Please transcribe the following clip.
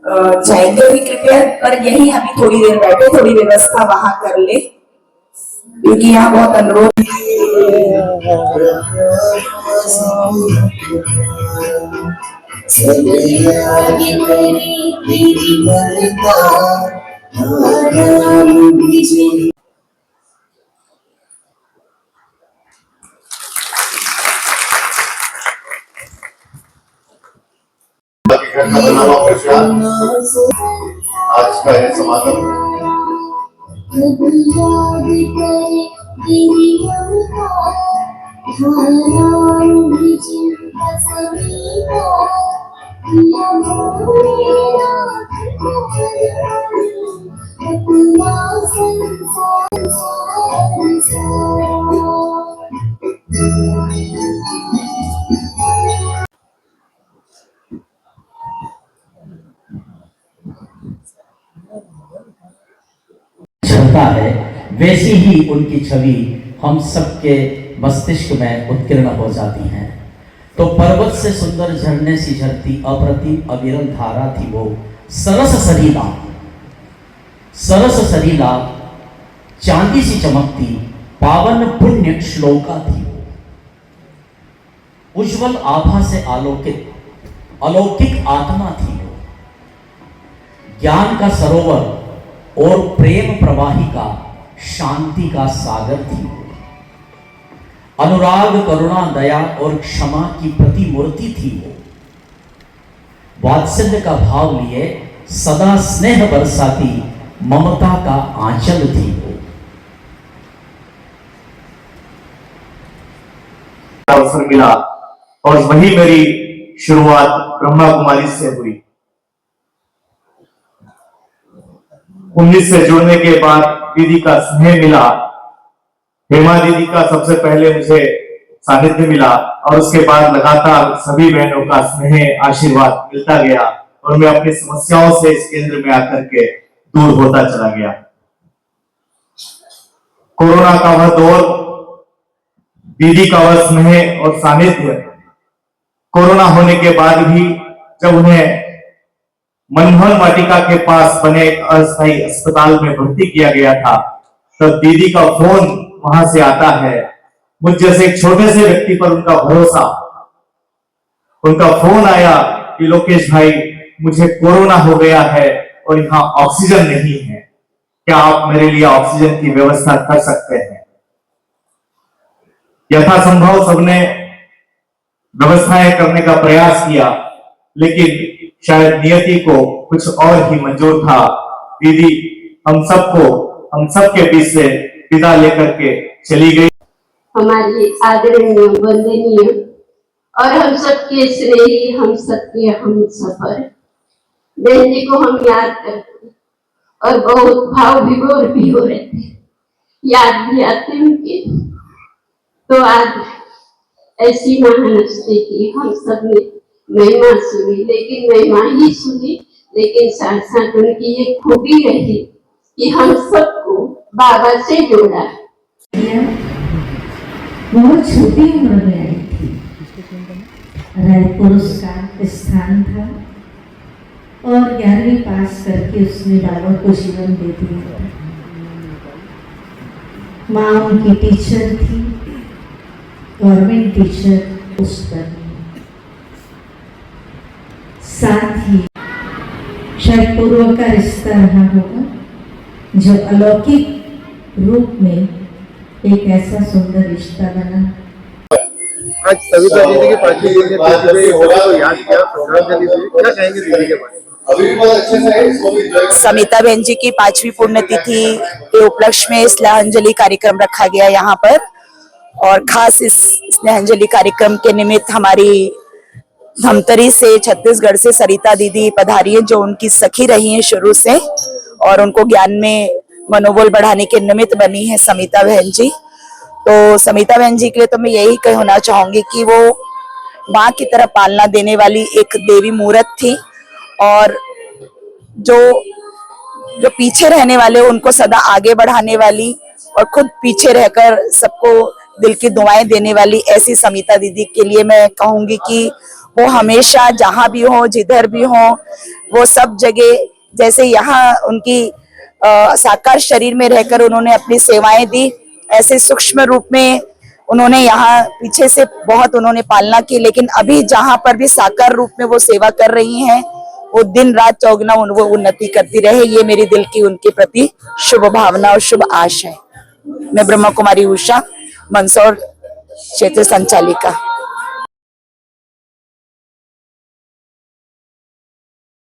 जाएंगे भी कृपया, पर यही अभी थोड़ी देर बैठे, थोड़ी व्यवस्था वहां कर ले, क्योंकि यहाँ बहुत अनुरोध। आज का यह समागम झलता है, वैसी ही उनकी छवि हम सबके मस्तिष्क में उत्कीर्ण हो जाती है। तो पर्वत से सुंदर झरने सी झरती अप्रतिम अविरल धारा थी वो, सरस सरीला, सरस सरीला चांदी सी चमकती पावन पुण्य श्लोका थी वो, उज्जवल आभा से आलोकित अलौकिक आत्मा थी वो, ज्ञान का सरोवर और प्रेम प्रवाहिका शांति का सागर थी वो, अनुराग करुणा दया और क्षमा की प्रतिमूर्ति थी वो, वात्सल्य का भाव लिए सदा स्नेह बरसाती ममता का आंचल थी वो। अवसर मिला और वही मेरी शुरुआत ब्रह्मा कुमारी से हुई। 19 से जुड़ने के बाद दीदी का स्नेह मिला। हेमा दीदी का सबसे पहले मुझे सानिध्य मिला और उसके बाद लगातार सभी बहनों का स्नेह आशीर्वाद मिलता गया और मैं अपनी समस्याओं से इस केंद्र में आकर के दूर होता चला गया। कोरोना का वह दौर, दीदी का वह स्नेह और सानिध्य, कोरोना होने के बाद भी जब उन्हें मनमोहन वाटिका के पास बने एक अस्थायी अस्पताल में भर्ती किया गया था, तो दीदी का फोन वहां से आता है। मुझ जैसे एक छोटे से व्यक्ति पर उनका भरोसा, उनका फोन आया कि लोकेश भाई मुझे कोरोना हो गया है और यहाँ ऑक्सीजन नहीं है, क्या आप मेरे लिए ऑक्सीजन की व्यवस्था कर सकते हैं। यथासंभव सबने व्यवस्थाएं करने का प्रयास किया, लेकिन शायद नियति को कुछ और ही मंजूर था। दीदी हम सबके बीच से विदा लेकर के चली गई। हमारी आदरणीय, वंदनीय और हम सबके स्नेही, हम सबके हम सफर बहन जी को हम याद करते और बहुत भाव विभोर भी हो रहे थे, याद भी आते उनके। तो आज ऐसी महानस्ती की हम सब ने महिमा सुनी, लेकिन महिमा ही सुनी, लेकिन साथ साथ उनकी ये खूबी रही कि हम सबको बाबा से जोड़ा। बहुत छोटी उम्र में आई थी, रायपुर उसका स्थान था और 11वीं पास करके उसने बाबा को जीवन दे दिया। माँ उनकी टीचर थी, गवर्नमेंट टीचर उस पर, साथ ही शायद पूर्व का रिश्ता रहा होगा जो अलौकिक रूप में एक ऐसा सुंदर रिश्ता बना। आज सविता दीदी की 5वीं पुण्यतिथि को याद किया, श्रद्धांजलि दी, क्या कहेंगे दीदी के बारे में? समिता बहन जी की 5वीं पुण्यतिथि के उपलक्ष्य में स्नेहांजलि कार्यक्रम रखा गया यहाँ पर, और खास इस स्नेहांजलि कार्यक्रम के निमित्त हमारी धमतरी से, छत्तीसगढ़ से सरिता दीदी पधारी है, जो उनकी सखी रही हैं शुरू से और उनको ज्ञान में मनोबल बढ़ाने के निमित्त बनी है समिता बहन जी। तो समिता बहन जी के लिए तो मैं यही कहना चाहूंगी कि वो माँ की तरह पालना देने वाली एक देवी मूर्त थी, और जो पीछे रहने वाले उनको सदा आगे बढ़ाने वाली और खुद पीछे रहकर सबको दिल की दुआएं देने वाली ऐसी समिता दीदी के लिए मैं कहूंगी कि वो हमेशा जहां भी हो, जिधर भी हो, वो सब जगह, जैसे यहाँ उनकी साकार शरीर में रहकर उन्होंने अपनी सेवाएं दी, ऐसे सूक्ष्म रूप में उन्होंने यहाँ पीछे से बहुत उन्होंने पालना की, लेकिन अभी जहां पर भी साकार रूप में वो सेवा कर रही हैं, वो दिन रात चौगुना वो उन्नति करती रहे, ये मेरी दिल की उनके प्रति शुभ भावना और शुभ आश है। मैं ब्रह्मा कुमारी उषा, मंदसौर क्षेत्र संचालिका।